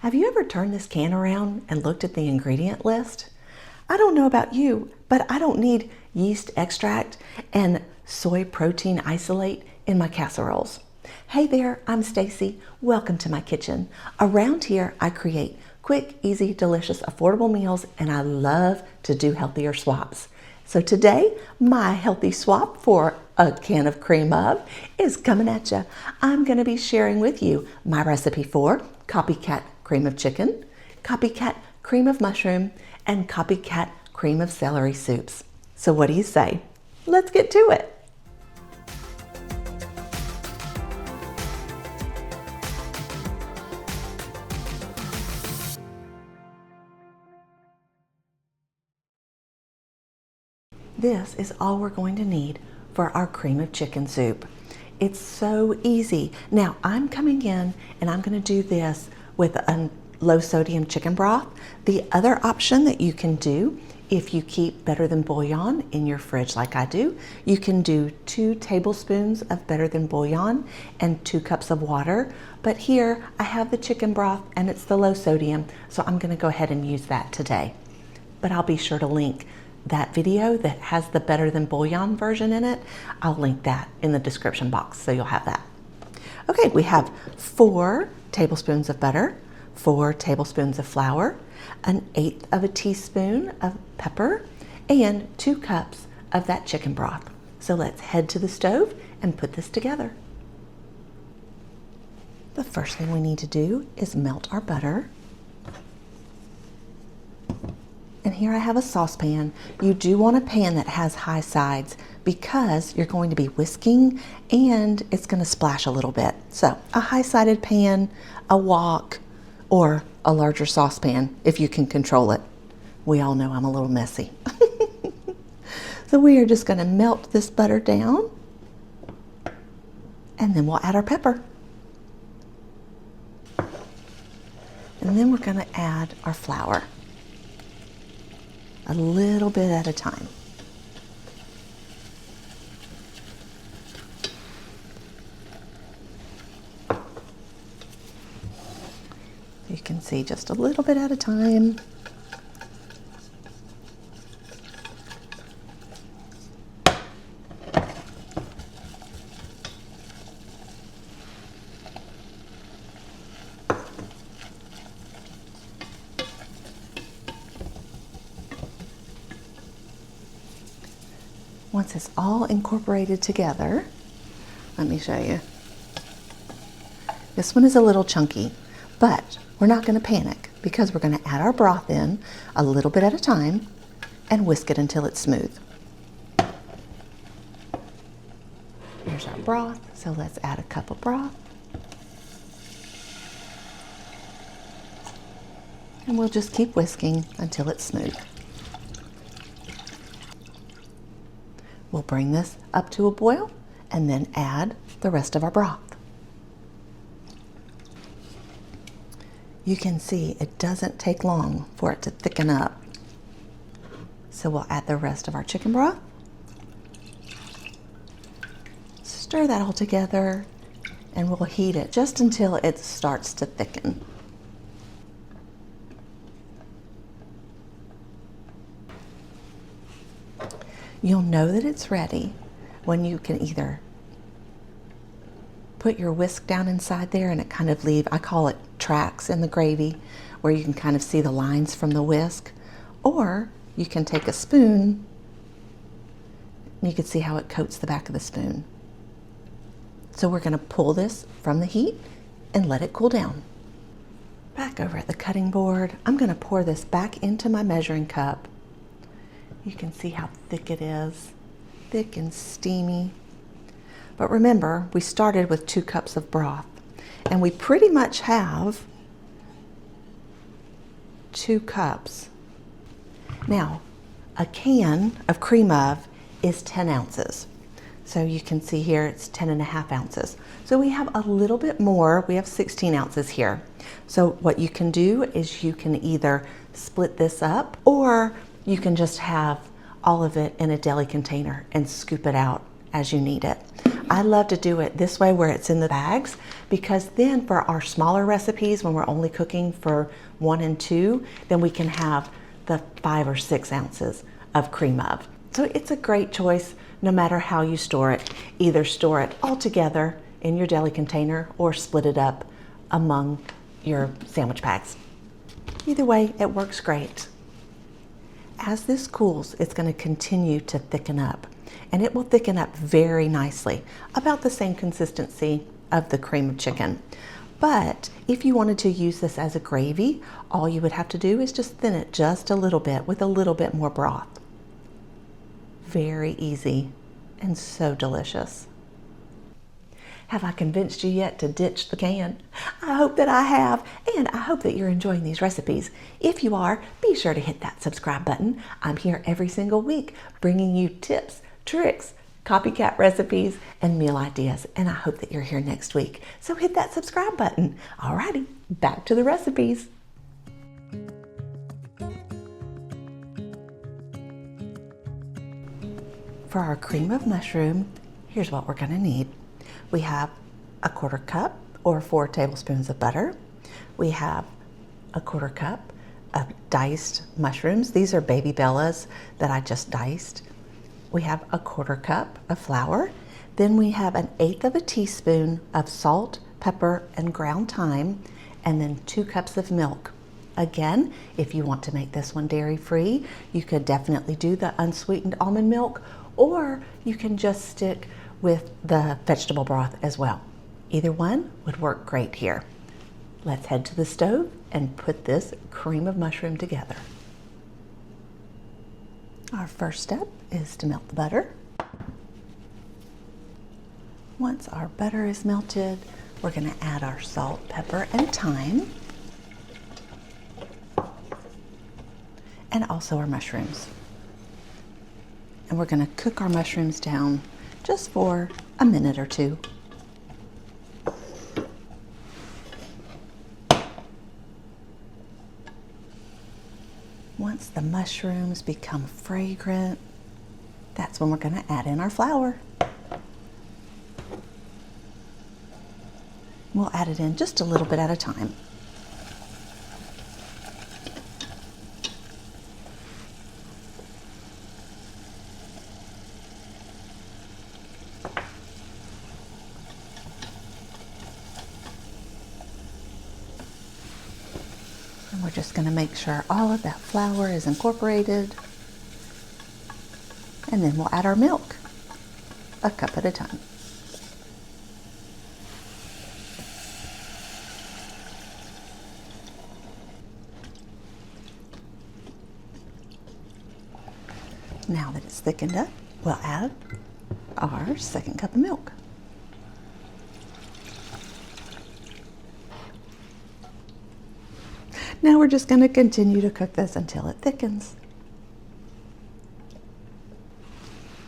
Have you ever turned this can around and looked at the ingredient list? I don't know about you, but I don't need yeast extract and soy protein isolate in my casseroles. Hey there, I'm Stacy. Welcome to my kitchen. Around here, I create quick, easy, delicious, affordable meals, and I love to do healthier swaps. So today, my healthy swap for a can of cream of is coming at you. I'm going to be sharing with you my recipe for copycat cream of chicken, copycat cream of mushroom, and copycat cream of celery soups. So what do you say? Let's get to it. This is all we're going to need for our cream of chicken soup. It's so easy. Now I'm coming in and I'm going to do this with a low sodium chicken broth. The other option that you can do, if you keep Better Than Bouillon in your fridge like I do, you can do 2 tablespoons of Better Than Bouillon and 2 cups of water. But here I have the chicken broth and it's the low sodium, so I'm going to go ahead and use that today. But I'll be sure to link that video that has the Better Than Bouillon version in it. I'll link that in the description box so you'll have that. Okay, we have 4 tablespoons of butter, 4 tablespoons of flour, 1/8 of a teaspoon of pepper, and 2 cups of that chicken broth. So let's head to the stove and put this together. The first thing we need to do is melt our butter. And here I have a saucepan. You do want a pan that has high sides because you're going to be whisking and it's going to splash a little bit. So a high-sided pan, a wok, or a larger saucepan if you can control it. We all know I'm a little messy. So we are just going to melt this butter down and then we'll add our pepper. And then we're going to add our flour. A little bit at a time. You can see just a little bit at a time. Once it's all incorporated together, let me show you. This one is a little chunky, but we're not going to panic because we're going to add our broth in a little bit at a time and whisk it until it's smooth. Here's our broth, so let's add a cup of broth. And we'll just keep whisking until it's smooth. We'll bring this up to a boil and then add the rest of our broth. You can see it doesn't take long for it to thicken up. So we'll add the rest of our chicken broth. Stir that all together and we'll heat it just until it starts to thicken. You'll know that it's ready when you can either put your whisk down inside there and it kind of I call it tracks in the gravy, where you can kind of see the lines from the whisk, or you can take a spoon and you can see how it coats the back of the spoon. So we're going to pull this from the heat and let it cool down. Back over at the cutting board, I'm going to pour this back into my measuring cup. You can see how thick it is, thick and steamy. But remember, we started with 2 cups of broth, and we pretty much have 2 cups. Now, a can of cream of is 10 ounces. So you can see here it's 10.5 ounces. So we have a little bit more. We have 16 ounces here. So what you can do is you can either split this up, or you can just have all of it in a deli container and scoop it out as you need it. I love to do it this way where it's in the bags, because then for our smaller recipes, when we're only cooking for 1 and 2, then we can have the 5 or 6 ounces of cream of. So it's a great choice no matter how you store it. Either store it all together in your deli container or split it up among your sandwich bags. Either way, it works great. As this cools, it's going to continue to thicken up, and it will thicken up very nicely, about the same consistency of the cream of chicken. But if you wanted to use this as a gravy, all you would have to do is just thin it just a little bit with a little bit more broth. Very easy and so delicious. Have I convinced you yet to ditch the can? I hope that I have, and I hope that you're enjoying these recipes. If you are, be sure to hit that subscribe button. I'm here every single week bringing you tips, tricks, copycat recipes, and meal ideas, and I hope that you're here next week. So hit that subscribe button. Alrighty, back to the recipes. For our cream of mushroom, here's what we're going to need. We have a 1/4 cup or 4 tablespoons of butter. We have a 1/4 cup of diced mushrooms. These are baby bellas that I just diced. We have a 1/4 cup of flour. Then we have 1/8 teaspoon of salt, pepper, and ground thyme, and then 2 cups of milk. Again, if you want to make this one dairy-free, you could definitely do the unsweetened almond milk, or you can just stick with the vegetable broth as well. Either one would work great here. Let's head to the stove and put this cream of mushroom together. Our first step is to melt the butter. Once our butter is melted, we're going to add our salt, pepper, and thyme, and also our mushrooms. And we're going to cook our mushrooms down just for a minute or 2. Once the mushrooms become fragrant, that's when we're going to add in our flour. We'll add it in just a little bit at a time. And we're just going to make sure all of that flour is incorporated. And then we'll add our milk, a cup at a time. Now that it's thickened up, we'll add our 2nd cup of milk. Now we're just going to continue to cook this until it thickens.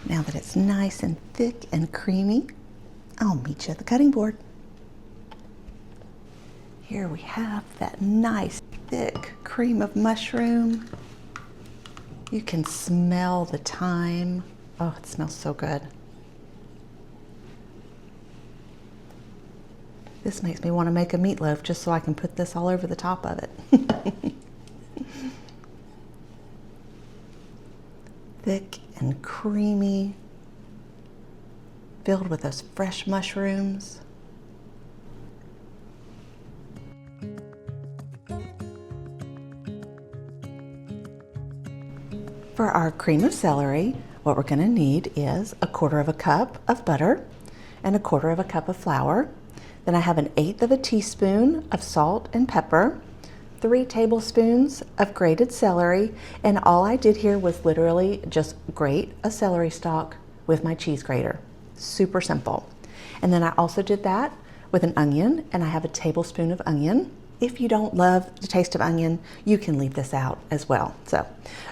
Now that it's nice and thick and creamy, I'll meet you at the cutting board. Here we have that nice thick cream of mushroom. You can smell the thyme. Oh, it smells so good. This makes me want to make a meatloaf just so I can put this all over the top of it. Thick and creamy, filled with those fresh mushrooms. For our cream of celery, what we're going to need is a 1/4 cup of butter and a 1/4 cup of flour. Then I have 1/8 teaspoon of salt and pepper, 3 tablespoons of grated celery, and all I did here was literally just grate a celery stalk with my cheese grater. Super simple. And then I also did that with an onion, and I have a tablespoon of onion. If you don't love the taste of onion, you can leave this out as well. So,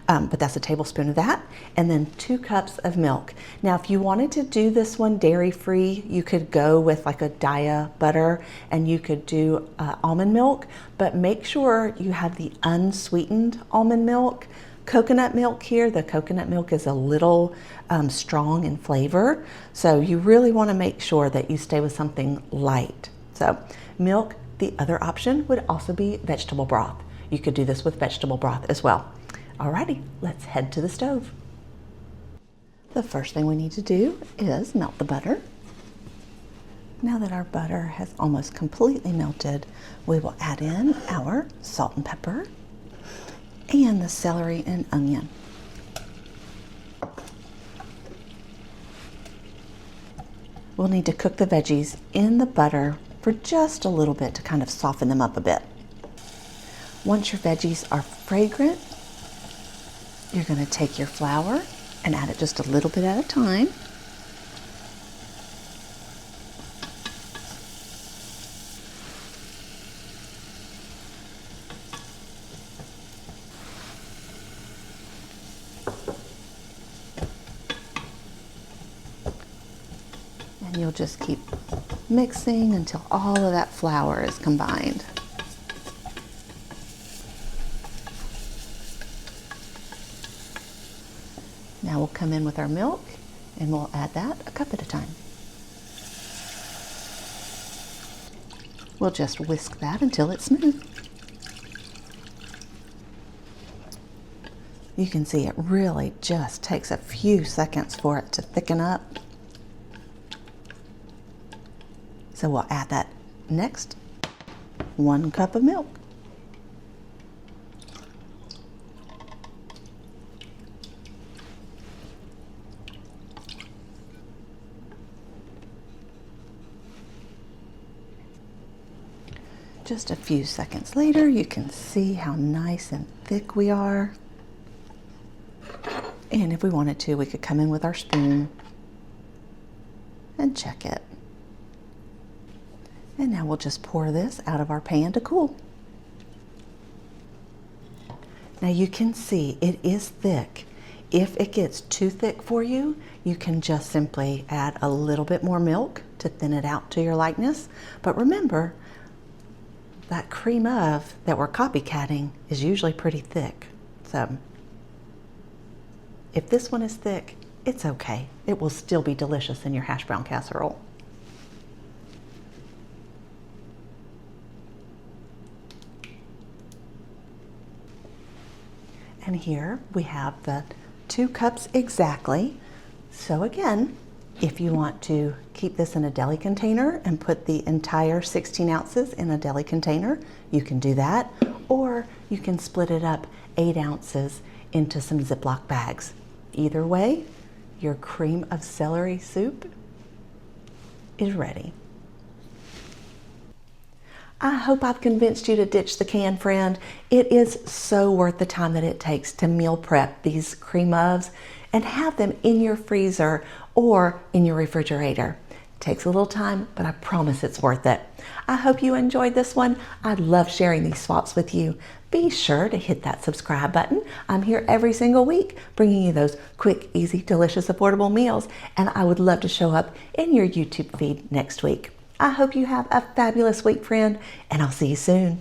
but that's a tablespoon of that, and then 2 cups of milk. Now, if you wanted to do this one dairy-free, you could go with like a Daya butter, and you could do almond milk, but make sure you have the unsweetened almond milk, coconut milk here. The coconut milk is a little strong in flavor, so you really want to make sure that you stay with something light. So milk. The other option would also be vegetable broth. You could do this with vegetable broth as well. Alrighty, let's head to the stove. The first thing we need to do is melt the butter. Now that our butter has almost completely melted, we will add in our salt and pepper and the celery and onion. We'll need to cook the veggies in the butter for just a little bit to kind of soften them up a bit. Once your veggies are fragrant, you're going to take your flour and add it just a little bit at a time. And you'll just keep mixing until all of that flour is combined. Now we'll come in with our milk and we'll add that a cup at a time. We'll just whisk that until it's smooth. You can see it really just takes a few seconds for it to thicken up. So we'll add that next, 1 cup of milk. Just a few seconds later, you can see how nice and thick we are. And if we wanted to, we could come in with our spoon and check it. And now we'll just pour this out of our pan to cool. Now you can see it is thick. If it gets too thick for you, you can just simply add a little bit more milk to thin it out to your likeness. But remember, that cream of that we're copycatting is usually pretty thick. So if this one is thick, it's okay. It will still be delicious in your hash brown casserole. And here we have the 2 cups exactly. So again, if you want to keep this in a deli container and put the entire 16 ounces in a deli container, you can do that. Or you can split it up 8 ounces into some Ziploc bags. Either way, your cream of celery soup is ready. I hope I've convinced you to ditch the can, friend. It is so worth the time that it takes to meal prep these cream ofs and have them in your freezer or in your refrigerator. It takes a little time, but I promise it's worth it. I hope you enjoyed this one. I love sharing these swaps with you. Be sure to hit that subscribe button. I'm here every single week bringing you those quick, easy, delicious, affordable meals, and I would love to show up in your YouTube feed next week. I hope you have a fabulous week, friend, and I'll see you soon.